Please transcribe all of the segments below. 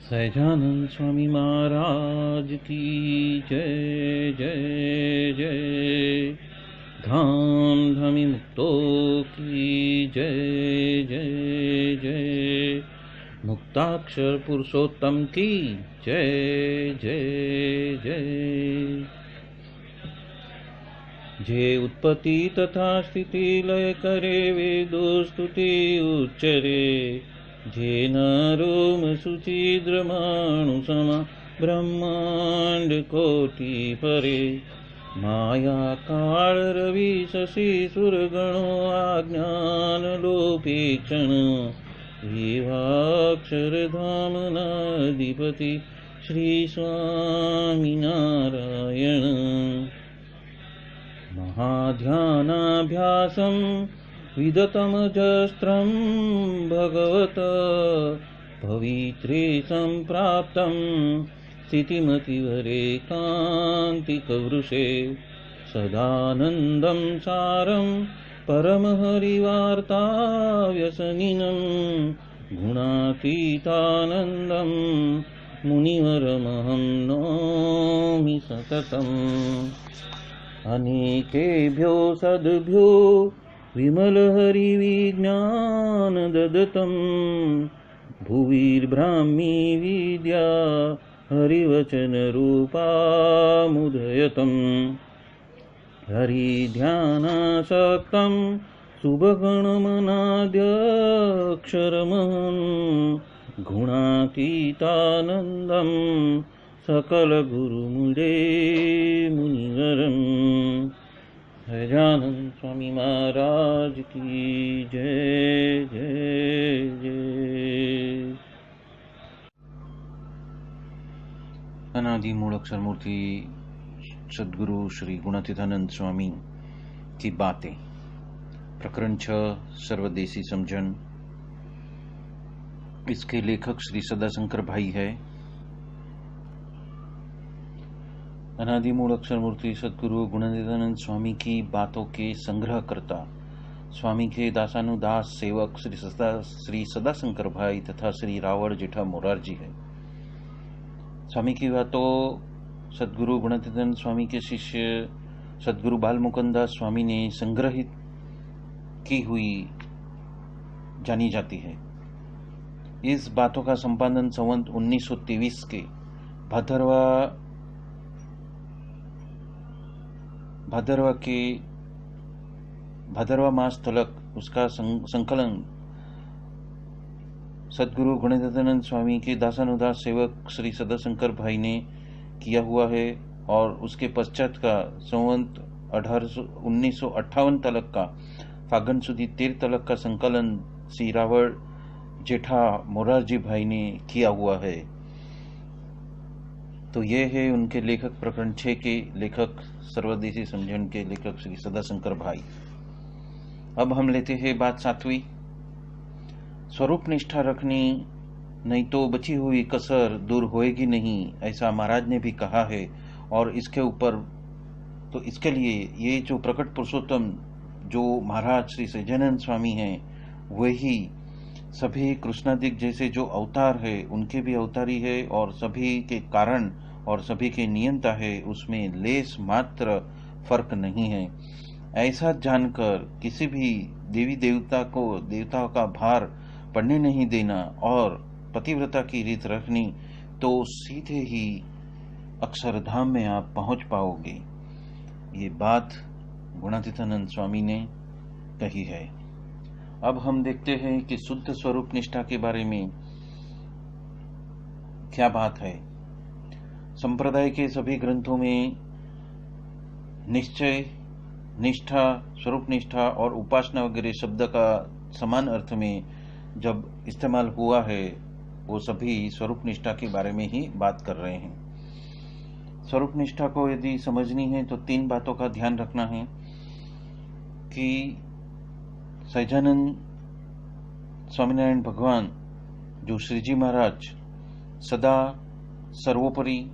सहजानंद स्वामी महाराज की जय जय जय। धाम धमी मुक्तो की जय जय जय। मुक्ताक्षर पुरुषोत्तम की जय जय जय। जे उत्पत्ति तथा स्थिति लय करे वेदो स्तुति उच्चरे। जे नरोम सुचिद्रमाणु समा ब्रह्मांड कोटि परे। माया काल रवि शशि सुरगणो आज्ञान लोपेक्षण। विवाक्षर धाम नाधिपति श्री स्वामी नारायण। महाध्यानाभ्यासं विदतमजस्त्रं भगवत पवित्रे सम्प्राप्तं स्थितिमतिवरे कान्तिकवृषे। सदानन्दं सारं परमहरिवार्ताव्यसनिनं गुणातीतानन्दं मुनिवरमहं नौमि सततम्। अनेकेभ्यो सद्भ्यो विमलहरिविज्ञान ददतं। भुविर्ब्राह्मी विद्या हरिवचनरूपामुदयतं। हरिध्यानासक्तं शुभगणमनाद्यक्षरमहं गुणातीतानन्दं सकल गुरुमुदे मुनिवरम्। सहजानंद स्वामी महाराज की जय जय जय। अनादि मूल अक्षर मूर्ति सद्गुरु श्री गुणातीतानंद स्वामी की बातें, प्रकरण 6, सर्वदेशी समझन। इसके लेखक श्री सदाशंकर भाई है। अनादि मूल अक्षर मूर्ति सद्गुरु गुणातीतानंद स्वामी की बातों के संग्रह करता स्वामी के दासानुदास सेवक श्री सदाशंकर भाई तथा श्री रावण जेठा मोरारजी है। स्वामी की बातों सद्गुरु गुणातीतानंद स्वामी के शिष्य सद्गुरु बालमुकुंदास स्वामी ने संग्रहित की हुई जानी जाती है। इस बातों का संपादन संवत 1923 के भादरवा मास तलक उसका संकलन सद्गुरु गुणातीतानंद स्वामी के दासानुदास सेवक श्री सदाशंकर भाई ने किया हुआ है। और उसके पश्चात का संवत 1958 तलक का फागन सुदी 13 तलक का संकलन श्री रावण जेठा मोरारजी भाई ने किया हुआ है। तो ये है उनके लेखक, प्रकरण 6 के लेखक, सर्वदेशी समझन के लेखक श्री सदाशंकर भाई। अब हम लेते हैं बात 7वीं। स्वरूप निष्ठा रखनी, नहीं तो बची हुई कसर दूर होएगी नहीं, ऐसा महाराज ने भी कहा है। और इसके ऊपर तो इसके लिए ये जो प्रकट पुरुषोत्तम जो महाराज श्री सहजानंद स्वामी हैं, वही सभी कृष्णादिक जैसे जो अवतार है उनके भी अवतारी है और सभी के कारण और सभी के नियंता है, उसमें लेस मात्र फर्क नहीं है। ऐसा जानकर किसी भी देवी देवताओं का भार पड़ने नहीं देना और पतिव्रता की रीत रखनी, तो सीधे ही अक्षरधाम में आप पहुंच पाओगे। ये बात गुणातीतानंद स्वामी ने कही है। अब हम देखते हैं कि शुद्ध स्वरूप निष्ठा के बारे में क्या बात है। संप्रदाय के सभी ग्रंथों में निश्चय, निष्ठा, स्वरूप निष्ठा और उपासना वगैरह शब्द का समान अर्थ में जब इस्तेमाल हुआ है, वो सभी स्वरूप निष्ठा के बारे में ही बात कर रहे हैं। स्वरूप निष्ठा को यदि समझनी है तो 3 बातों का ध्यान रखना है कि सहजानंद स्वामीनारायण भगवान जो श्रीजी महाराज सदा सर्वोपरि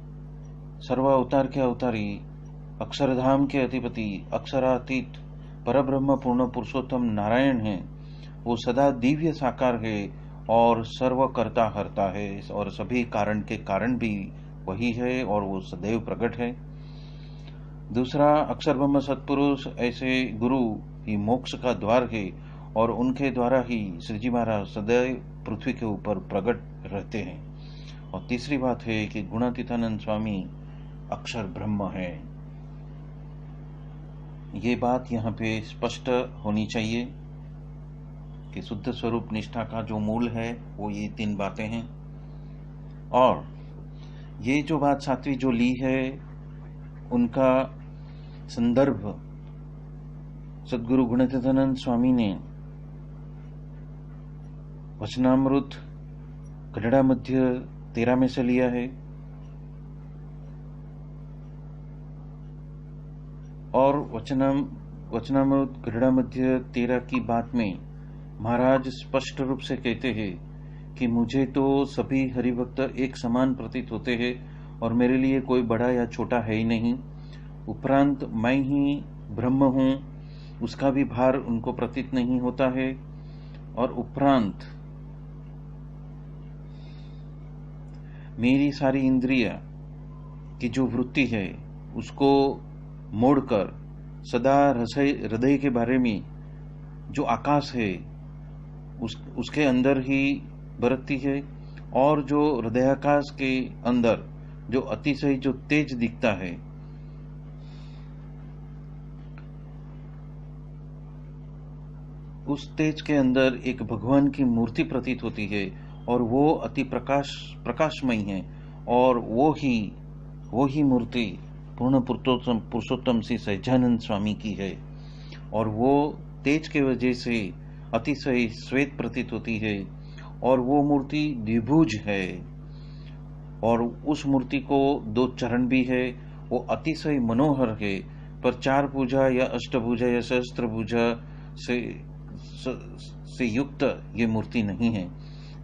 सर्व अवतार के अवतारी, अक्षरधाम के अधिपति, अक्षरातीत परब्रह्म पूर्ण पुरुषोत्तम नारायण हैं, वो सदा दिव्य साकार है और सर्वकर्ता हर्ता है और सभी कारण के कारण भी वही है और वो सदैव प्रकट है। दूसरा, अक्षर ब्रह्म सत्पुरुष ऐसे गुरु ही मोक्ष का द्वार है और उनके द्वारा ही श्री जी महाराज सदैव पृथ्वी के ऊपर प्रकट रहते हैं। और तीसरी बात है कि गुणातीतानंद स्वामी अक्षर ब्रह्म है। ये बात यहाँ पे स्पष्ट होनी चाहिए कि शुद्ध स्वरूप निष्ठा का जो मूल है वो ये 3 बातें हैं। और ये जो बात 7वीं जो ली है उनका संदर्भ सद्गुरु गुणातीतानंद स्वामी ने वचनामृत कन्नड़ा मध्य 13 में से लिया है। और वचनामृत कन्नड़ा मध्य 13 की बात में महाराज स्पष्ट रूप से कहते हैं कि मुझे तो सभी हरिभक्त एक समान प्रतीत होते हैं और मेरे लिए कोई बड़ा या छोटा है ही नहीं। उपरांत मैं ही ब्रह्म हूँ उसका भी भार उनको प्रतीत नहीं होता है। और उपरांत मेरी सारी इंद्रिया की जो वृत्ति है उसको मोड़कर सदा हृदय के बारे में जो आकाश है उसके अंदर ही बरतती है। और जो हृदयाकाश के अंदर जो अतिशय जो तेज दिखता है उस तेज के अंदर एक भगवान की मूर्ति प्रतीत होती है और वो अति प्रकाशमयी है। और वो ही मूर्ति पूर्ण पुरुषोत्तम श्री सहजानंद स्वामी की है। और वो तेज के वजह से अतिशय श्वेत प्रतीत होती है और वो मूर्ति द्विभुज है। और उस मूर्ति को 2 चरण भी है। वो अतिशय मनोहर है, पर 4 भुजा या अष्टभुजा या सहस्त्र भुजा से युक्त ये मूर्ति नहीं है।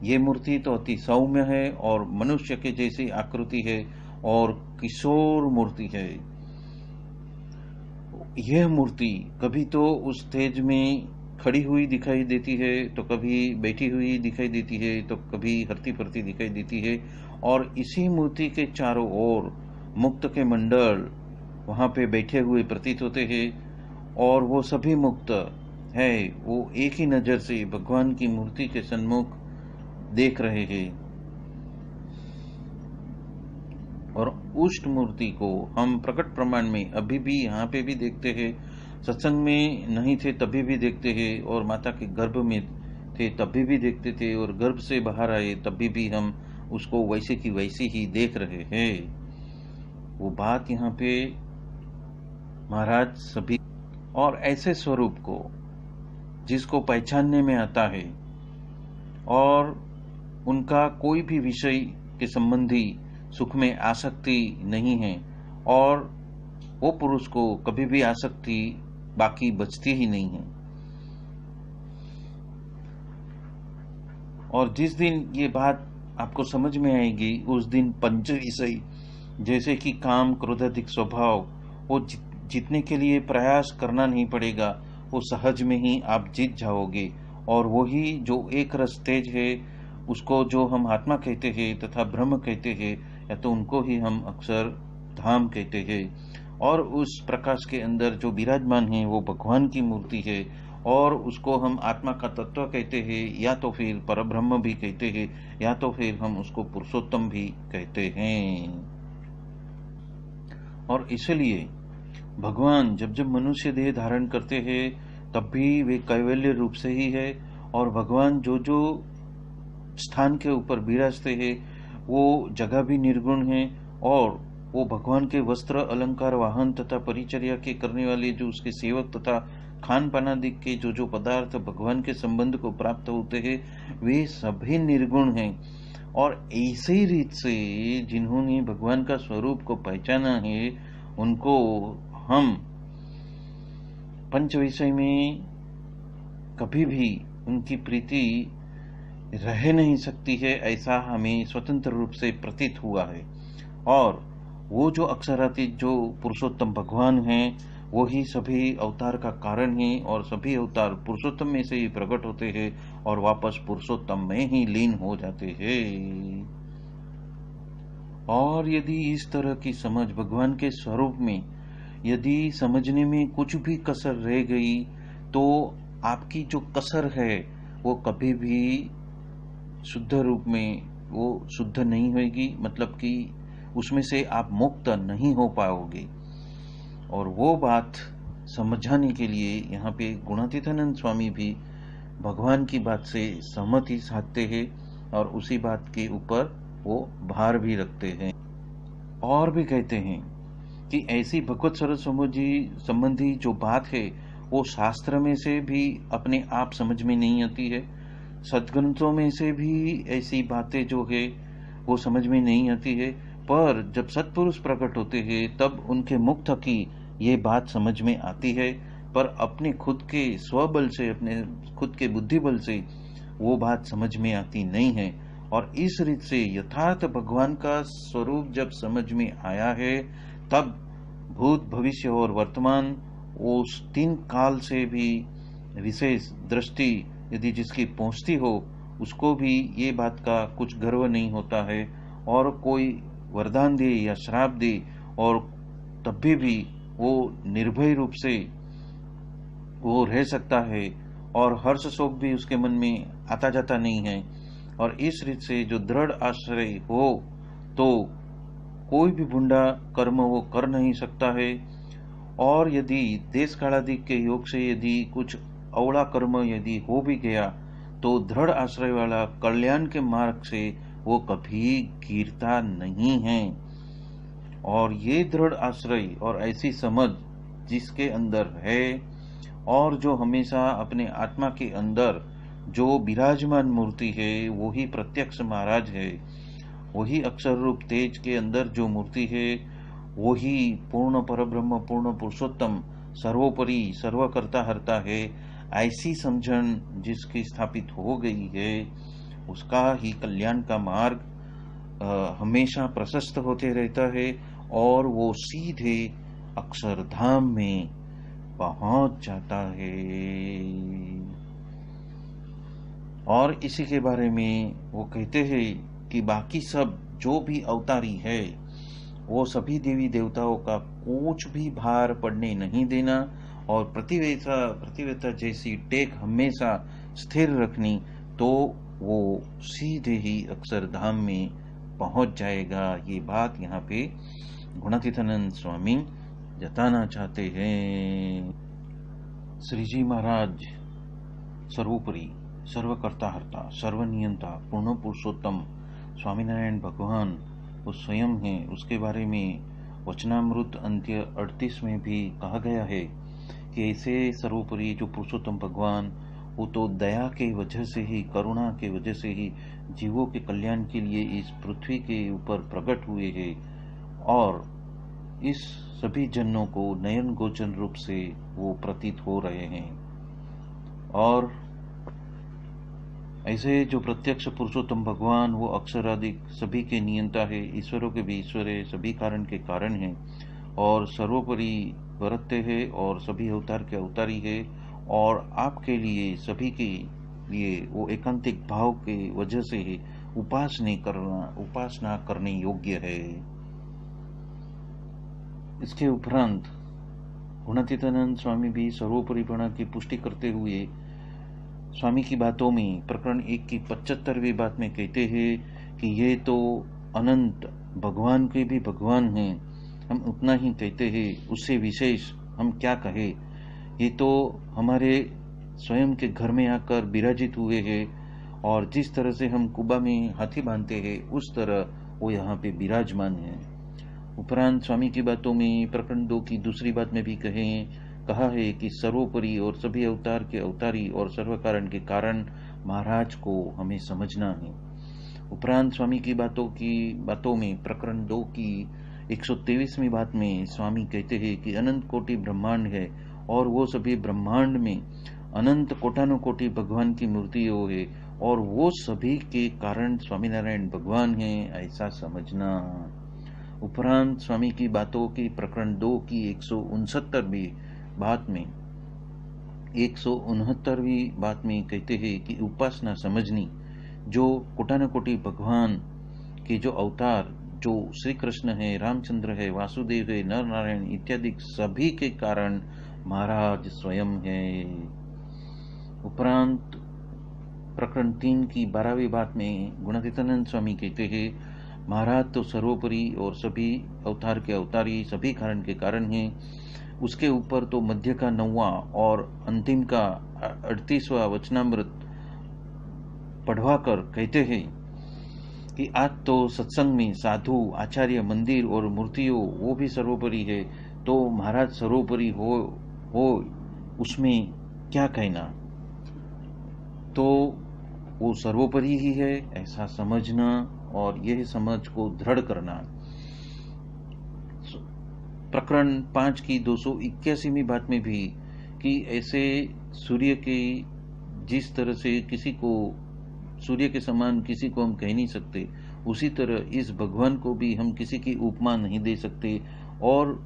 ये मूर्ति तो अति सौम्य है और मनुष्य के जैसी आकृति है और किशोर मूर्ति है। यह मूर्ति कभी तो उस तेज में खड़ी हुई दिखाई देती है तो कभी बैठी हुई दिखाई देती है तो कभी हरती फरती दिखाई देती है। और इसी मूर्ति के चारों ओर मुक्त के मंडल वहां पे बैठे हुए प्रतीत होते हैं और वो सभी मुक्त है वो एक ही नजर से भगवान की मूर्ति के सन्मुख देख रहे हैं। और उस मूर्ति को हम प्रकट प्रमाण में अभी भी यहाँ पे भी देखते हैं। सत्संग में नहीं थे तभी भी देखते हैं और माता के गर्भ में थे तभी भी देखते थे और गर्भ से बाहर आए तभी भी हम उसको वैसे की वैसी ही देख रहे हैं। वो बात यहाँ पे महाराज सभी और ऐसे स्वरूप को जिसको पहचानने में आता है और उनका कोई भी विषय के संबंधी सुख में आसक्ति नहीं है और वो पुरुष को कभी भी आसक्ति बाकी बचती ही नहीं है। और जिस दिन ये बात आपको समझ में आएगी उस दिन पंच विषय जैसे कि काम क्रोधाधिक स्वभाव वो जीतने के लिए प्रयास करना नहीं पड़ेगा, वो सहज में ही आप जीत जाओगे। और वही जो एक रस तेज है उसको जो हम आत्मा कहते हैं तथा ब्रह्म कहते हैं या तो उनको ही हम अक्सर धाम कहते हैं। और उस प्रकाश के अंदर जो विराजमान है वो भगवान की मूर्ति है और उसको हम आत्मा का तत्व कहते हैं या तो फिर परब्रह्म भी कहते हैं या तो फिर हम उसको पुरुषोत्तम भी कहते हैं। और इसलिए भगवान जब जब मनुष्य देह धारण करते हैं तब भी वे कैवल्य रूप से ही है। और भगवान जो जो स्थान के ऊपर विराजते हैं वो जगह भी निर्गुण है और वो भगवान के वस्त्र अलंकार वाहन तथा परिचर्या के करने वाले जो उसके सेवक तथा खान पान आदि के जो जो पदार्थ भगवान के संबंध को प्राप्त होते हैं वे सभी निर्गुण हैं। और ऐसे रीत से जिन्होंने भगवान का स्वरूप को पहचाना है उनको हम पंच विषय में कभी भी उनकी प्रीति रह नहीं सकती है, ऐसा हमें स्वतंत्र रूप से प्रतीत हुआ है। और वो जो अक्षरातीत जो पुरुषोत्तम भगवान हैं वो ही सभी अवतार का कारण है और सभी अवतार पुरुषोत्तम में से ही प्रकट होते हैं और वापस पुरुषोत्तम में ही लीन हो जाते हैं। और यदि इस तरह की समझ भगवान के स्वरूप में यदि समझने में कुछ भी कसर रह गई तो आपकी जो कसर है वो कभी भी शुद्ध रूप में वो शुद्ध नहीं होगी, मतलब कि उसमें से आप मुक्त नहीं हो पाओगे। और वो बात समझाने के लिए यहाँ पे गुणातीतानंद स्वामी भी भगवान की बात से सहमति साधते हैं और उसी बात के ऊपर वो भार भी रखते हैं और भी कहते हैं कि ऐसी भगवत सरल संबंधी जो बात है वो शास्त्र में से भी अपने आप समझ में नहीं आती है, सदग्रंथों में से भी ऐसी बातें जो है वो समझ में नहीं आती है, पर जब सत्पुरुष प्रकट होते हैं तब उनके मुक्त की ये बात समझ में आती है, पर अपने खुद के स्वबल से, अपने खुद के बुद्धि बल से वो बात समझ में आती नहीं है। और इस रीत से यथार्थ भगवान का स्वरूप जब समझ में आया है तब भूत, भविष्य और वर्तमान उस 3 काल से भी विशेष दृष्टि यदि जिसकी पहुंचती हो उसको भी ये बात का कुछ गर्व नहीं होता है, और कोई वरदान दे या श्राप दे और तब भी वो निर्भय रूप से वो रह सकता है और हर्ष शोक भी उसके मन में आता जाता नहीं है। और इस रीत से जो दृढ़ आश्रय हो तो कोई भी बुंडा कर्म वो कर नहीं सकता है, और यदि देश कालादि के योग से यदि कुछ अवला कर्म यदि हो भी गया तो दृढ़ आश्रय वाला कल्याण के मार्ग से वो कभी गिरता नहीं है। और ये दृढ़ आश्रय और ऐसी समझ जिसके अंदर है और जो हमेशा अपने आत्मा के अंदर जो विराजमान मूर्ति है वही प्रत्यक्ष महाराज है, वही अक्षर रूप तेज के अंदर जो मूर्ति है वही पूर्ण परब्रह्म, पूर्ण पुरुषोत्तम, सर्वोपरि सर्वकर्ता हरता है, ऐसी समझन जिसकी स्थापित हो गई है उसका ही कल्याण का मार्ग हमेशा प्रशस्त होते रहता है और वो सीधे अक्षरधाम में पहुंच जाता है। और इसी के बारे में वो कहते हैं कि बाकी सब जो भी अवतारी है वो सभी देवी देवताओं का कुछ भी भार पड़ने नहीं देना और प्रतिवेता जैसी टेक हमेशा स्थिर रखनी, तो वो सीधे ही अक्षरधाम में पहुंच जाएगा। ये बात यहाँ पे गुणातीतानंद स्वामी जताना चाहते हैं। श्री जी महाराज सर्वोपरि, सर्वकर्ता हर्ता, सर्वनियंता, पूर्ण पुरुषोत्तम स्वामीनारायण भगवान वो स्वयं है। उसके बारे में वचनामृत अंत्य 38 में भी कहा गया है कि ऐसे सर्वोपरि जो पुरुषोत्तम भगवान वो तो दया के वजह से ही, करुणा के वजह से ही जीवों के कल्याण के लिए इस पृथ्वी के ऊपर प्रकट हुए हैं और इस सभी जनों को नयन गोचर रूप से वो प्रतीत हो रहे हैं। और ऐसे जो प्रत्यक्ष पुरुषोत्तम भगवान वो अक्षराधिक सभी के नियंता है, ईश्वरों के भी ईश्वर है, सभी कारण के कारण है और सर्वोपरि वरत्य है और सभी अवतार के अवतारी है और आपके लिए, सभी के लिए वो एकांतिक भाव के वजह से ही उपासना करने योग्य है। इसके उपरांत गुणातीतानंद स्वामी भी सर्वोपरिपणा की पुष्टि करते हुए स्वामी की बातों में प्रकरण 1 की 75वीं बात में कहते हैं कि ये तो अनंत भगवान के भी भगवान हैं, हम उतना ही कहते हैं, उससे विशेष हम क्या कहें। ये तो हमारे स्वयं के घर में आकर विराजित हुए हैं और जिस तरह से हम कुबा में हाथी बांधते हैं उस तरह वो यहाँ पे विराजमान है। उपरांत स्वामी की बातों में प्रकरण 2 की दूसरी बात में भी कहा है कि सर्वोपरि और सभी अवतार के अवतारी और सर्व कारण के कारण महाराज को हमें समझना है। उपरांत स्वामी की बातों में प्रकरण 2 की 123वीं बात में स्वामी कहते हैं कि अनंत कोटि ब्रह्मांड है और वो सभी ब्रह्मांड में अनंत कोटानुकोटि भगवान की मूर्तियों है और वो सभी के कारण स्वामीनारायण भगवान है, ऐसा समझना। उपरांत स्वामी की बातों की प्रकरण 2 की 169वीं बात में 169वीं बात में कहते हैं कि उपासना समझनी, जो कोटाना कोटि भगवान के जो अवतार, जो श्री कृष्ण है, रामचंद्र है, वासुदेव है, नर नारायण इत्यादि सभी के कारण महाराज स्वयं है। उपरांत प्रकरण 3 की 12वीं बात में गुणातीतानंद स्वामी कहते हैं, महाराज तो सर्वोपरि और सभी अवतार के अवतारी, सभी कारण के कारण हैं। उसके ऊपर तो मध्य का 9वां और अंतिम का 38वां वचनामृत पढ़वा कर कहते हैं कि आज तो सत्संग में साधु, आचार्य, मंदिर और मूर्तियों वो भी सर्वोपरि है, तो महाराज सर्वोपरि हो उसमें क्या कहना। तो वो सर्वोपरि ही है ऐसा समझना और यह समझ को दृढ़ करना। प्रकरण 5 की 281वीं बात में भी कि ऐसे सूर्य के जिस तरह से किसी को सूर्य के समान किसी को हम कह नहीं सकते, उसी तरह इस भगवान को भी हम किसी की उपमा नहीं दे सकते। और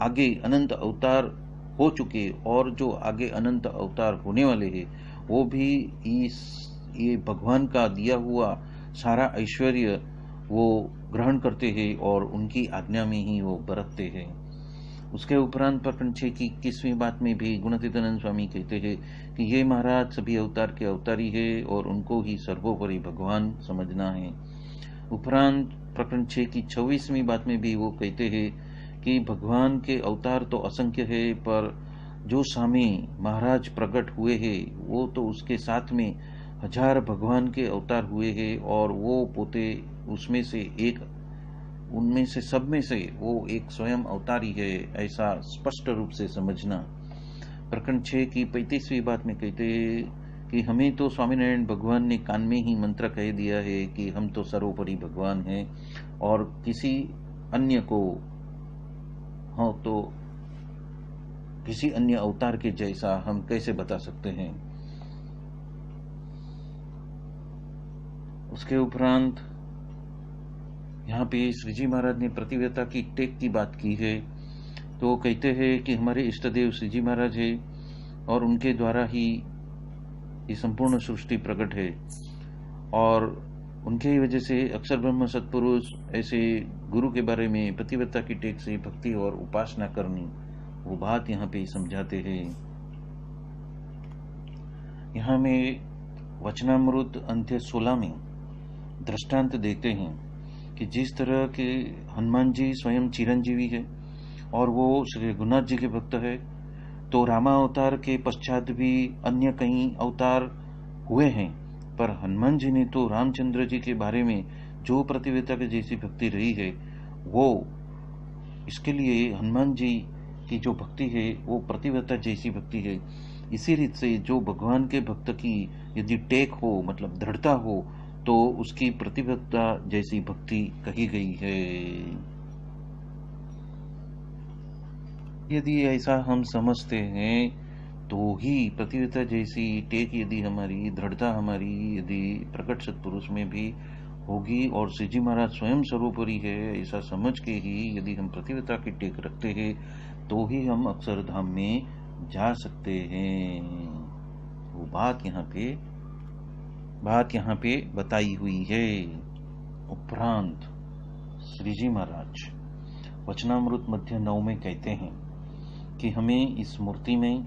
आगे अनंत अवतार हो चुके और जो आगे अनंत अवतार होने वाले हैं वो भी ये भगवान का दिया हुआ सारा ऐश्वर्य वो ग्रहण करते हैं और उनकी आज्ञा में ही वो बरतते हैं। उसके उपरांत प्रकरण 6 की 21वीं बात में भी गुणातीतानंद स्वामी कहते हैं कि ये महाराज सभी अवतार के अवतारी है और उनको ही सर्वोपरि भगवान समझना है। उपरांत प्रकरण 6 की 26वीं बात में भी वो कहते हैं कि भगवान के अवतार तो असंख्य है, पर जो स्वामी महाराज प्रकट हुए हैं वो तो उसके साथ में 1000 भगवान के अवतार हुए हैं और वो पोते उसमें से एक, उनमें से सब में से वो एक स्वयं अवतारी है, ऐसा स्पष्ट रूप से समझना। प्रकरण 6 की 35वीं बात में कहते हैं कि हमें तो स्वामीनारायण भगवान ने कान में ही मंत्र कह दिया है कि हम तो सर्वोपरि भगवान हैं और किसी अन्य को हो तो किसी अन्य अवतार के जैसा हम कैसे बता सकते हैं। उसके उपरांत यहाँ पे श्री जी महाराज ने प्रतिव्रता की टेक की बात की है। तो कहते हैं कि हमारे इष्टदेव श्री जी महाराज है और उनके द्वारा ही ये संपूर्ण सृष्टि प्रकट है और उनके ही वजह से अक्षर ब्रह्म सत्पुरुष ऐसे गुरु के बारे में प्रतिव्रता की टेक से भक्ति और उपासना करनी, वो बात यहाँ पे समझाते हैं। यहाँ में वचनामृत अंत्य 16 में दृष्टांत देते हैं कि जिस तरह के हनुमान जी स्वयं चिरंजीवी है और वो श्री रघुनाथ जी के भक्त है, तो रामा अवतार के पश्चात भी अन्य कई अवतार हुए हैं, पर हनुमान जी ने तो रामचंद्र जी के बारे में जो प्रतिव्रता के जैसी भक्ति रही है, वो इसके लिए हनुमान जी की जो भक्ति है वो प्रतिव्रता जैसी भक्ति है। इसी रीत से जो भगवान के भक्त की यदि टेक हो, मतलब दृढ़ता हो, तो उसकी प्रतिव्रता जैसी भक्ति कही गई है। यदि ऐसा हम समझते हैं तो ही प्रतिव्रता जैसी टेक यदि हमारी, दृढ़ता हमारी यदि प्रकट सत्पुरुष में भी होगी और श्री जी महाराज स्वयं सर्वोपरि है ऐसा समझ के ही यदि हम प्रतिव्रता की टेक रखते हैं तो ही हम अक्षरधाम में जा सकते हैं। वो बात यहाँ पे बताई हुई है। उपरांत श्री जी महाराज वचनामृत मध्य 9 में कहते हैं कि हमें इस मूर्ति में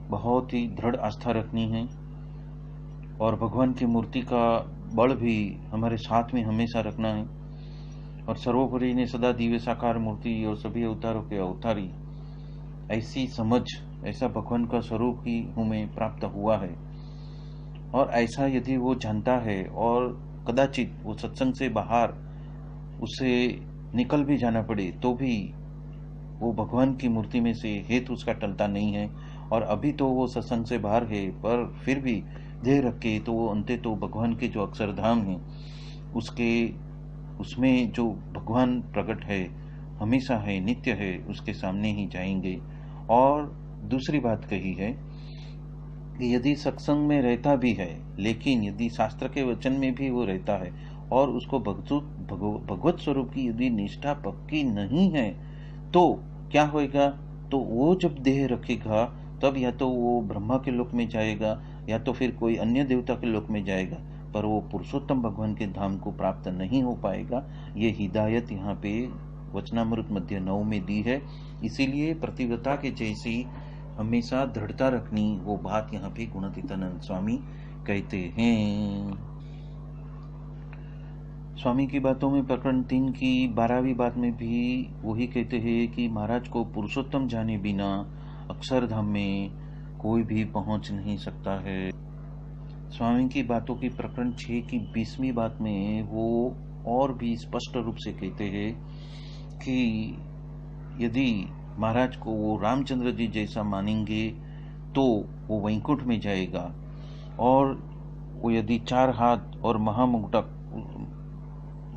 बहुत ही दृढ़ आस्था रखनी है और भगवान की मूर्ति का बल भी हमारे साथ में हमेशा रखना है। और सर्वोपरि ने सदा दिव्य साकार मूर्ति और सभी अवतारों के अवतारी, ऐसी समझ, ऐसा भगवान का स्वरूप ही हमें प्राप्त हुआ है। और ऐसा यदि वो जानता है और कदाचित वो सत्संग से बाहर उसे निकल भी जाना पड़े तो भी वो भगवान की मूर्ति में से हेतु उसका टलता नहीं है। और अभी तो वो सत्संग से बाहर है, पर फिर भी देह रख के तो वो अंते तो भगवान के जो अक्षरधाम है उसमें जो भगवान प्रकट है, हमेशा है, नित्य है, उसके सामने ही जाएंगे। और दूसरी बात कही है कि यदि सत्संग में रहता भी है, लेकिन यदि शास्त्र के वचन में भी वो रहता है और उसको भगवत स्वरूप की यदि निष्ठा पक्की नहीं है तो क्या होएगा, तो वो जब देह रखेगा तब या तो वो ब्रह्मा के लोक में जाएगा या तो फिर कोई अन्य देवता के लोक में जाएगा, पर वो पुरुषोत्तम भगवान के धाम को प्राप्त नहीं हो पाएगा। ये हिदायत यहाँ पे वचनामृत मध्य 9 में दी है। इसीलिए प्रतिव्रता के जैसी हमेशा दृढ़ता रखनी, वो बात यहाँ पे गुणातीतानंद स्वामी कहते हैं। स्वामी की बातों में प्रकरण 3 की 12वीं बात में भी वही कहते हैं कि महाराज को पुरुषोत्तम जाने बिना अक्षरधाम में कोई भी पहुंच नहीं सकता है। स्वामी की बातों की प्रकरण 6 की 20वीं बात में वो और भी स्पष्ट रूप से कहते हैं कि यदि महाराज को वो रामचंद्र जी जैसा मानेंगे तो वो वैकुंठ में जाएगा, और वो यदि 4 हाथ और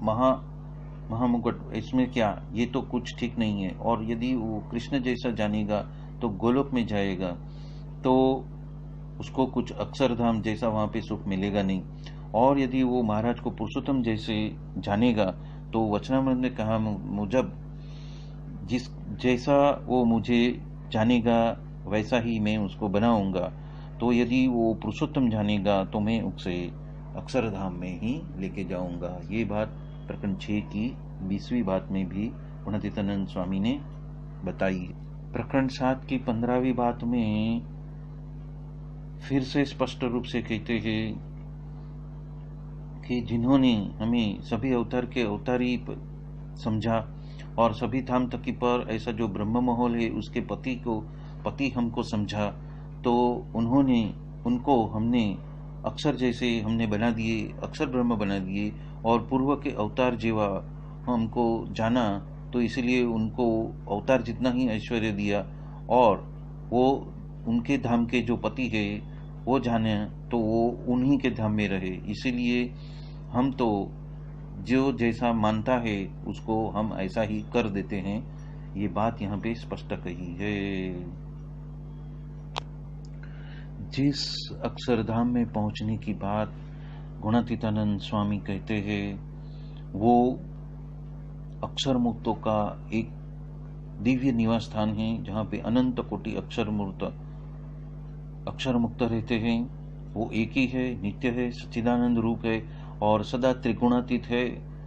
महामुकुट इसमें क्या, ये तो कुछ ठीक नहीं है। और यदि वो कृष्ण जैसा जानेगा तो गोलोक में जाएगा, तो उसको कुछ अक्षरधाम जैसा वहां पे सुख मिलेगा नहीं। और यदि वो महाराज को पुरुषोत्तम जैसे जानेगा तो वचनामृत ने कहा मुझब जिस जैसा वो मुझे जानेगा वैसा ही मैं उसको बनाऊंगा। तो यदि वो पुरुषोत्तम जानेगा तो मैं उसे अक्षरधाम में ही लेके जाऊंगा। ये बात प्रकरण 6 की 20वीं बात में भी गुणातीतानंद स्वामी ने बताई। प्रकरण 7 की 15वीं बात में फिर से स्पष्ट रूप से कहते हैं कि जिन्होंने हमें सभी अवतार के अवतारी समझा और सभी धाम तकी पर ऐसा जो ब्रह्म महल है उसके पति हमको समझा, तो उनको हमने अक्षर जैसे हमने बना दिए, अक्षर ब्रह्म बना दिए। और पूर्व के अवतार जेवा हमको जाना, तो इसलिए उनको अवतार जितना ही ऐश्वर्य दिया, और वो उनके धाम के जो पति है वो जाने तो वो उन्हीं के धाम में रहे। इसीलिए हम तो जो जैसा मानता है उसको हम ऐसा ही कर देते हैं। ये बात यहाँ पे स्पष्ट कही है। जिस अक्षरधाम में पहुंचने की बात गुणातीतानंद स्वामी कहते हैं वो अक्षर मुक्तों का एक दिव्य निवास स्थान है, जहाँ पे अनंत कोटि अक्षर मुक्त रहते हैं। वो एक ही है, नित्य है, सच्चिदानंद रूप है और सदा त्रिगुणातीत है,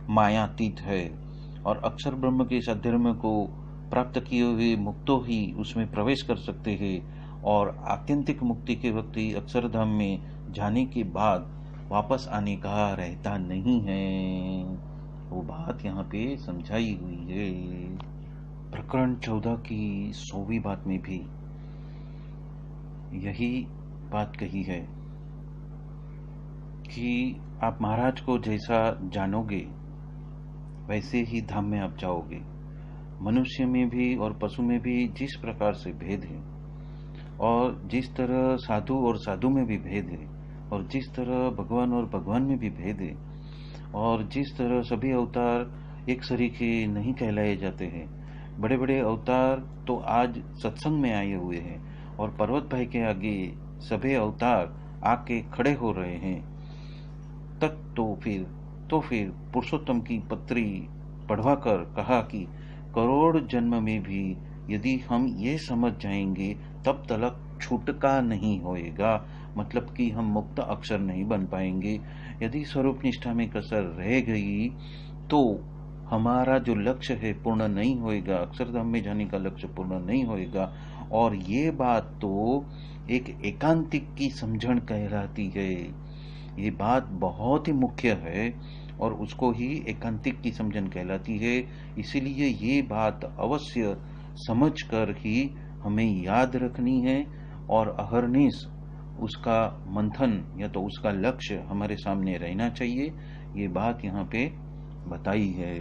मायातीत है। और अक्षर ब्रह्म के इस अध्यात्म को प्राप्त किए हुए मुक्तो ही उसमें प्रवेश कर सकते हैं। और आत्यंतिक मुक्ति के वक्त ही अक्षरधाम में जाने के बाद वापस आने का रहता नहीं है। वो बात यहाँ पे समझाई हुई है। प्रकरण 14 की 100वीं बात में भी यही बात कही है कि आप महाराज को जैसा जानोगे वैसे ही धाम में आप जाओगे। मनुष्य में भी और पशु में भी जिस प्रकार से भेद है, और जिस तरह साधु और साधु में भी भेद है, और जिस तरह भगवान और भगवान में भी भेद है, और जिस तरह सभी अवतार एक सरीखे नहीं कहलाए जाते हैं। बड़े बड़े अवतार तो आज सत्संग में आए हुए हैं और पर्वत भाई के आगे सभी अवतार आके खड़े हो रहे हैं। तक तो फिर पुरुषोत्तम की पत्री पढ़वाकर कहा कि करोड़ जन्म में भी यदि हम ये समझ जाएंगे तब तक छूटका नहीं होएगा, मतलब कि हम मुक्त अक्षर नहीं बन पाएंगे। यदि स्वरूप निष्ठा में कसर रह गई तो हमारा जो लक्ष्य है पूर्ण नहीं होएगा, अक्षरधाम में जाने का लक्ष्य पूर्ण नहीं होएगा। और ये बात तो एक एकांतिक की समझण कहलाती है। ये बात बहुत ही मुख्य है और उसको ही एकांतिक की समझन कहलाती है। इसीलिए ये बात अवश्य समझकर ही हमें याद रखनी है और अहरनिश उसका मंथन या तो उसका लक्ष्य हमारे सामने रहना चाहिए। ये बात यहाँ पे बताई है।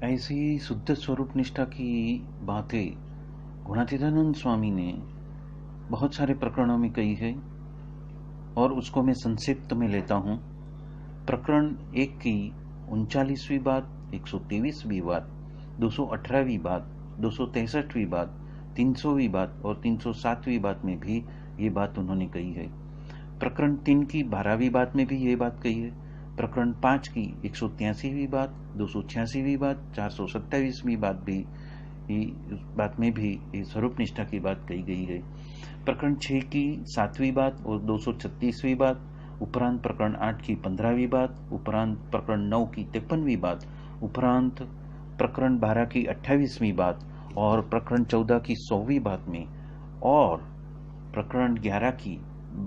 ऐसी शुद्ध स्वरूप निष्ठा की बातें गुणातीतानंद स्वामी ने बहुत सारे प्रकरणों में कही है और उसको मैं संक्षिप्त में लेता हूँ। प्रकरण 1 की 39वीं बात, 123वीं बात, 218वीं बात, 263वीं बात, 300वीं बात और 307वीं बात में भी ये बात उन्होंने कही है। प्रकरण 3 की 12वीं बात में भी ये बात कही है। प्रकरण 5 की 183वीं बात, 286वीं बात, 427वीं बात भी उस बात में भी ये स्वरूप निष्ठा की बात कही गई है। प्रकरण 6 की 7वीं बात और 236वीं बात, उपरांत प्रकरण 8 की 15वीं बात, उपरांत प्रकरण 9 की 53वीं बात, उपरांत प्रकरण 12 की 28वीं बात और प्रकरण 14 की 100वीं बात में, और प्रकरण 11 की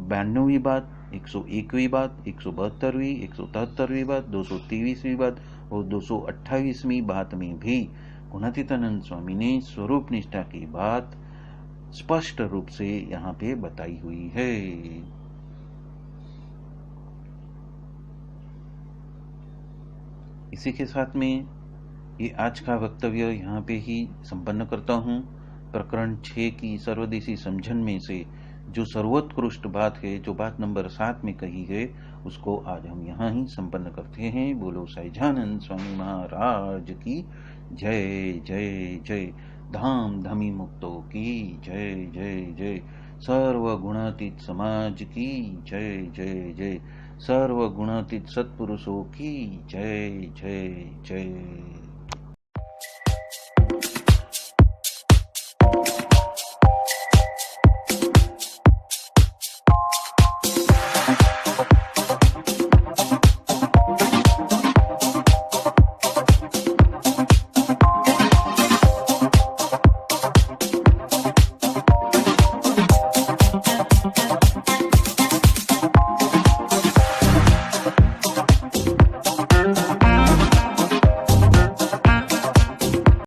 92वीं बात, 101वीं बात, 172वीं, 173वीं बात, 223वीं बात और 228वीं बात में भी गुणातीतानंद स्वामी ने स्वरूप निष्ठा की बात स्पष्ट रूप से यहाँ पे बताई हुई है। इसी के साथ में ये आज का वक्तव्य यहाँ पे ही संपन्न करता हूँ। प्रकरण 6 की सर्वदेशी समझन में से जो सर्वोत्कृष्ट बात है, जो बात नंबर 7 में कही है, उसको आज हम यहाँ ही संपन्न करते हैं। बोलो सहजानंद स्वामी महाराज की जय जय जय। धाम धमी मुक्तों की जय जय जय। सर्व गुणातीत समाज की जय जय जय। सर्व गुणातीत सत्पुरुषों की जय जय जय।